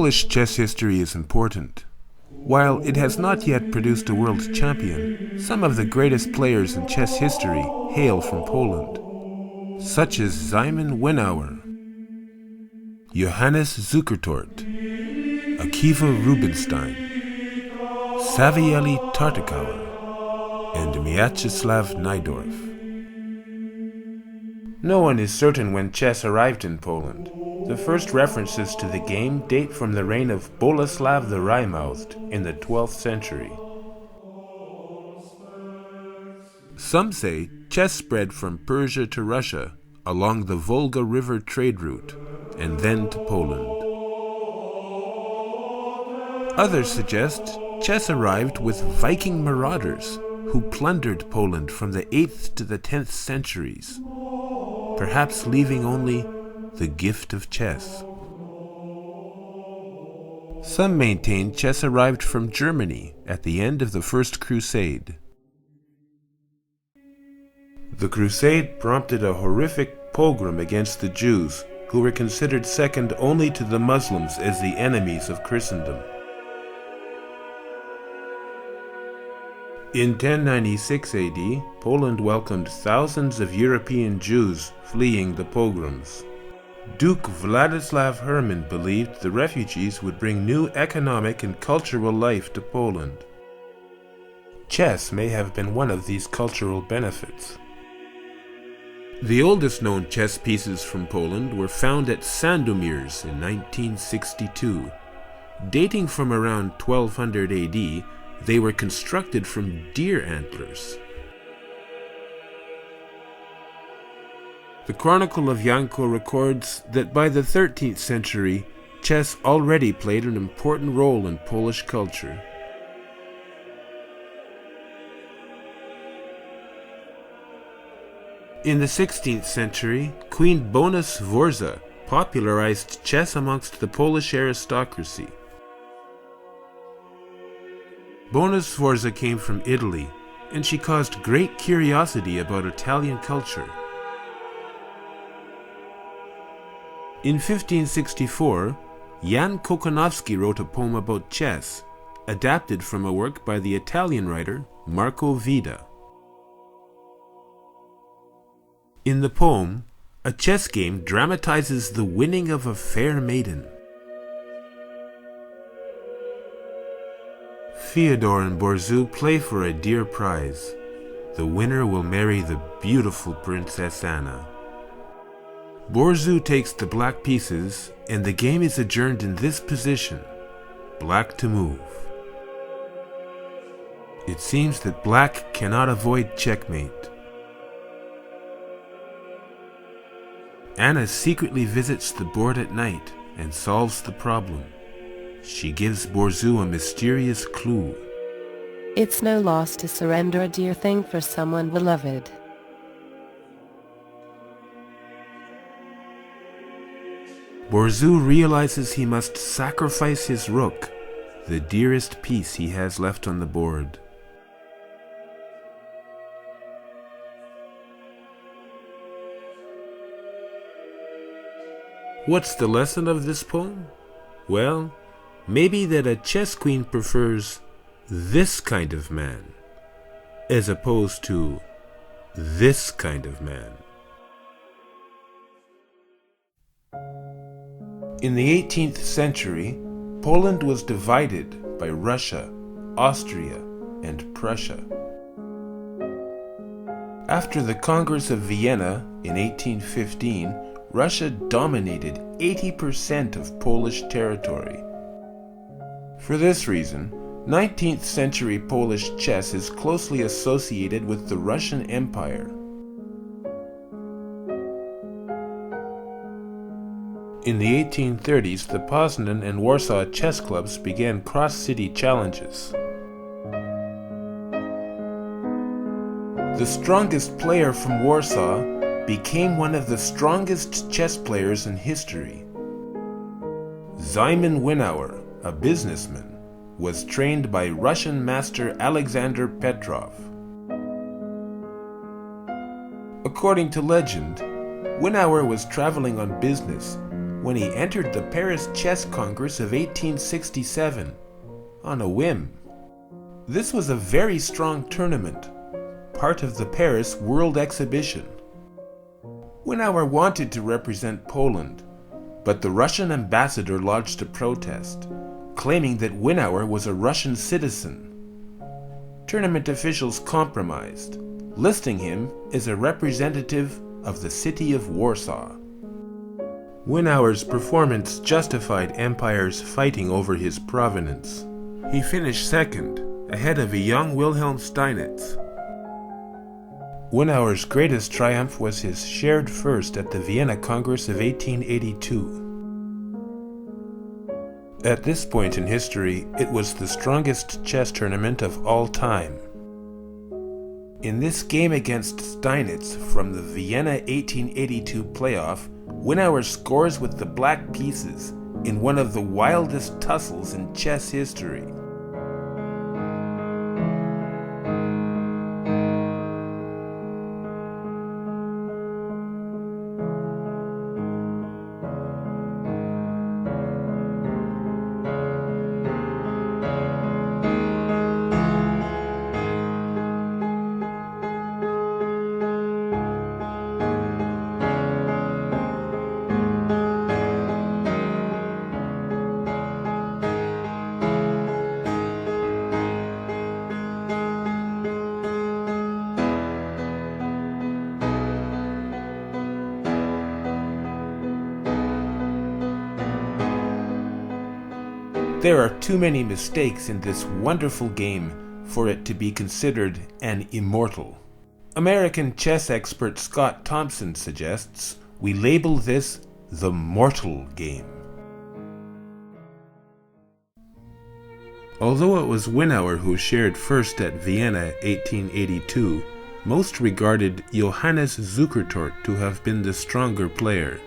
Polish chess history is important. While it has not yet produced a world champion, some of the greatest players in chess history hail from Poland, such as Szymon Winawer, Johannes Zukertort, Akiva Rubinstein, Savieli Tartakower, and Mieczysław Najdorf. No one is certain when chess arrived in Poland. The first references to the game date from the reign of Boleslav the Wry-Mouthed in the 12th century. Some say chess spread from Persia to Russia along the Volga River trade route and then to Poland. Others suggest chess arrived with Viking marauders who plundered Poland from the 8th to the 10th centuries, perhaps leaving only the gift of chess. Some maintain chess arrived from Germany at the end of the First Crusade. The Crusade prompted a horrific pogrom against the Jews, who were considered second only to the Muslims as the enemies of Christendom. In 1096 AD, Poland welcomed thousands of European Jews fleeing the pogroms. Duke Władysław Herman believed the refugees would bring new economic and cultural life to Poland. Chess may have been one of these cultural benefits. The oldest known chess pieces from Poland were found at Sandomierz in 1962. Dating from around 1200 AD, they were constructed from deer antlers. The Chronicle of Janko records that by the 13th century, chess already played an important role in Polish culture. In the 16th century, Queen Bona Sforza popularized chess amongst the Polish aristocracy. Bona Sforza came from Italy, and she caused great curiosity about Italian culture. In 1564, Jan Kokonowski wrote a poem about chess, adapted from a work by the Italian writer Marco Vida. In the poem, a chess game dramatizes the winning of a fair maiden. Fyodor and Borzu play for a dear prize. The winner will marry the beautiful Princess Anna. Borzu takes the black pieces, and the game is adjourned in this position, black to move. It seems that black cannot avoid checkmate. Anna secretly visits the board at night and solves the problem. She gives Borzu a mysterious clue. It's no loss to surrender a dear thing for someone beloved. Borzu realizes he must sacrifice his rook, the dearest piece he has left on the board. What's the lesson of this poem? Well, maybe that a chess queen prefers this kind of man as opposed to this kind of man. In the 18th century, Poland was divided by Russia, Austria, and Prussia. After the Congress of Vienna in 1815, Russia dominated 80% of Polish territory. For this reason, 19th century Polish chess is closely associated with the Russian Empire. In the 1830s, the Poznan and Warsaw chess clubs began cross-city challenges. The strongest player from Warsaw became one of the strongest chess players in history. Szymon Winawer, a businessman, was trained by Russian master Alexander Petrov. According to legend, Winawer was traveling on business when he entered the Paris Chess Congress of 1867 on a whim. This was a very strong tournament, part of the Paris World Exhibition. Winawer wanted to represent Poland, but the Russian ambassador lodged a protest, claiming that Winawer was a Russian citizen. Tournament officials compromised, listing him as a representative of the city of Warsaw. Winawer's performance justified empires fighting over his provenance. He finished second, ahead of a young Wilhelm Steinitz. Winawer's greatest triumph was his shared first at the Vienna Congress of 1882. At this point in history, it was the strongest chess tournament of all time. In this game against Steinitz from the Vienna 1882 playoff, Winawer scores with the black pieces in one of the wildest tussles in chess history. There are too many mistakes in this wonderful game for it to be considered an immortal. American chess expert Scott Thompson suggests we label this the mortal game. Although it was Winawer who shared first at Vienna 1882, most regarded Johannes Zukertort to have been the stronger player.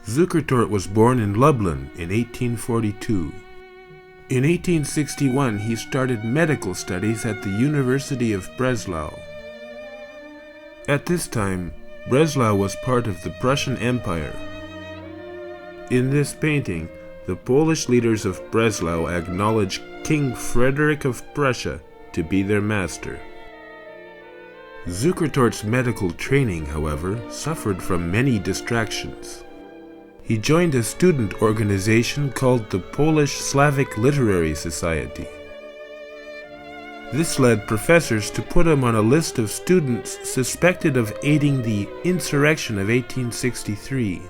Zukertort was born in Lublin in 1842. In 1861, he started medical studies at the University of Breslau. At this time, Breslau was part of the Prussian Empire. In this painting, the Polish leaders of Breslau acknowledge King Frederick of Prussia to be their master. Zukertort's medical training, however, suffered from many distractions. He joined a student organization called the Polish Slavic Literary Society. This led professors to put him on a list of students suspected of aiding the insurrection of 1863.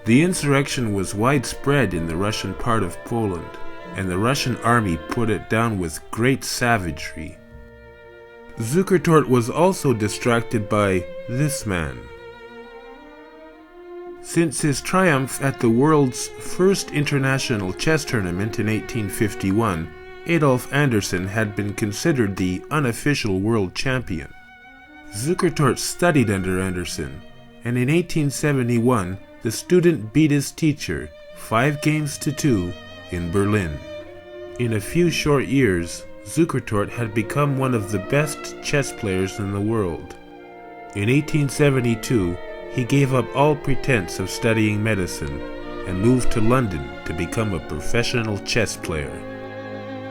The insurrection was widespread in the Russian part of Poland, and the Russian army put it down with great savagery. Zukertort was also distracted by this man. Since his triumph at the world's first international chess tournament in 1851, Adolf Anderssen had been considered the unofficial world champion. Zukertort studied under Anderssen, and in 1871 the student beat his teacher 5-2 in Berlin. In a few short years, Zukertort had become one of the best chess players in the world. In 1872, he gave up all pretense of studying medicine and moved to London to become a professional chess player.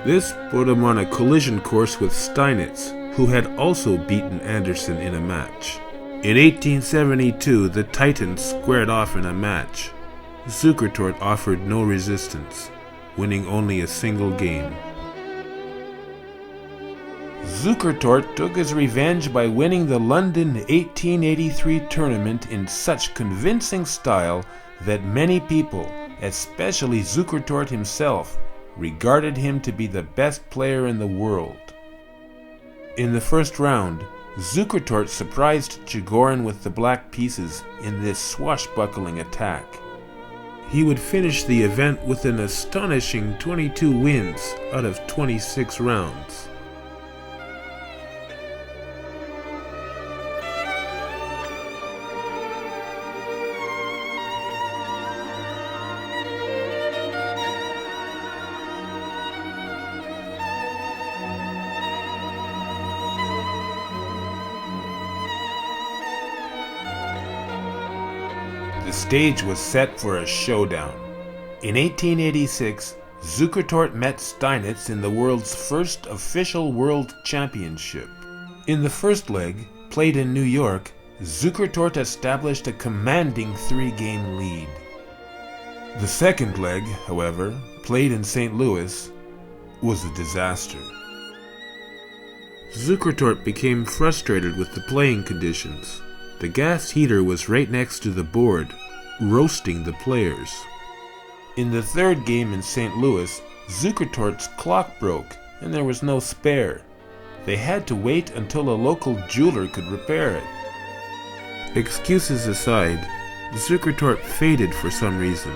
This put him on a collision course with Steinitz, who had also beaten Anderssen in a match. In 1872, the Titans squared off in a match. Zukertort offered no resistance, winning only a single game. Zukertort took his revenge by winning the London 1883 tournament in such convincing style that many people, especially Zukertort himself, regarded him to be the best player in the world. In the first round, Zukertort surprised Chigorin with the black pieces in this swashbuckling attack. He would finish the event with an astonishing 22 wins out of 26 rounds. The stage was set for a showdown. In 1886, Zukertort met Steinitz in the world's first official world championship. In the first leg, played in New York, Zukertort established a commanding 3-game lead. The second leg, however, played in St. Louis, was a disaster. Zukertort became frustrated with the playing conditions. The gas heater was right next to the board, roasting the players. In the third game in St. Louis, Zukertort's clock broke and there was no spare. They had to wait until a local jeweler could repair it. Excuses aside, Zukertort faded for some reason.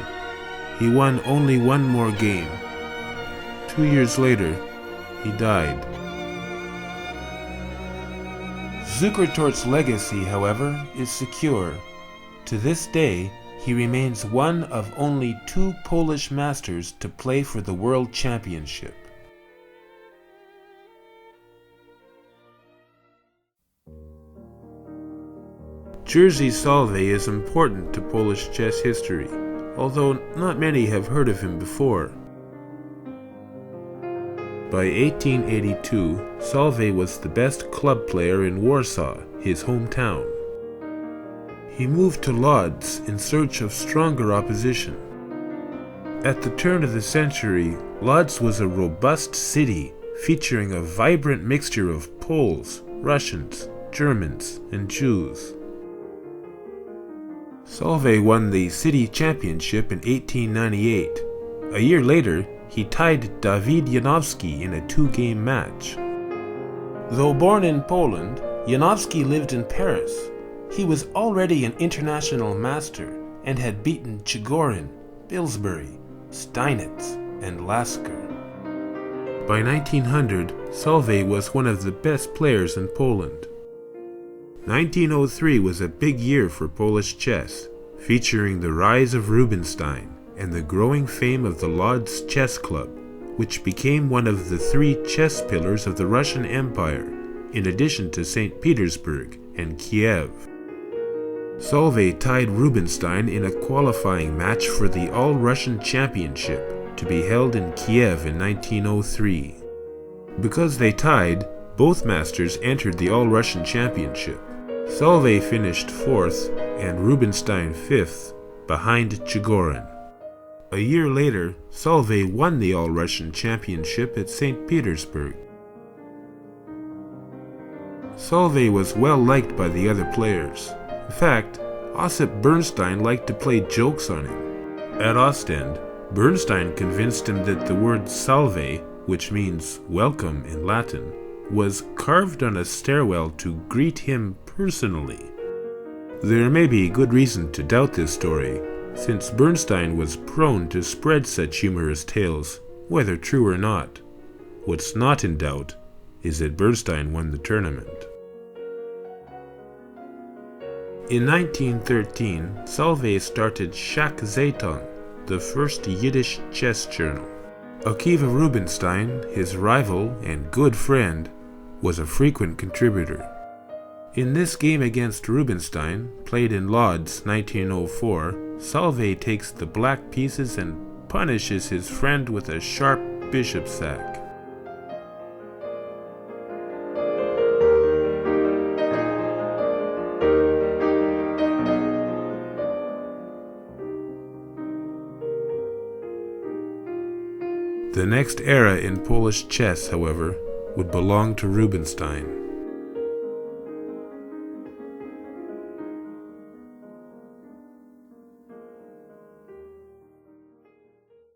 He won only one more game. 2 years later, he died. Zukertort's legacy, however, is secure. To this day, he remains one of only 2 Polish masters to play for the World Championship. Gerz Salwe is important to Polish chess history, although not many have heard of him before. By 1882, Salwe was the best club player in Warsaw, his hometown. He moved to Lodz in search of stronger opposition. At the turn of the century, Lodz was a robust city featuring a vibrant mixture of Poles, Russians, Germans, and Jews. Salwe won the city championship in 1898. A year later, he tied Dawid Janowski in a 2-game match. Though born in Poland, Janowski lived in Paris. He was already an international master and had beaten Chigorin, Pillsbury, Steinitz, and Lasker. By 1900, Salwe was one of the best players in Poland. 1903 was a big year for Polish chess, featuring the rise of Rubinstein and the growing fame of the Lodz Chess Club, which became one of the 3 chess pillars of the Russian Empire, in addition to St. Petersburg and Kiev. Salwe tied Rubinstein in a qualifying match for the All-Russian Championship to be held in Kiev in 1903. Because they tied, both masters entered the All-Russian Championship. Salwe finished 4th and Rubinstein 5th, behind Chigorin. A year later, Salwe won the All-Russian Championship at St. Petersburg. Salwe was well liked by the other players. In fact, Osip Bernstein liked to play jokes on him. At Ostend, Bernstein convinced him that the word salve, which means welcome in Latin, was carved on a stairwell to greet him personally. There may be good reason to doubt this story, since Bernstein was prone to spread such humorous tales, whether true or not. What's not in doubt is that Bernstein won the tournament. In 1913, Salwe started Szach Zeitung, the first Yiddish chess journal. Akiva Rubinstein, his rival and good friend, was a frequent contributor. In this game against Rubinstein, played in Lodz 1904, Salwe takes the black pieces and punishes his friend with a sharp bishop sack. The next era in Polish chess, however, would belong to Rubinstein.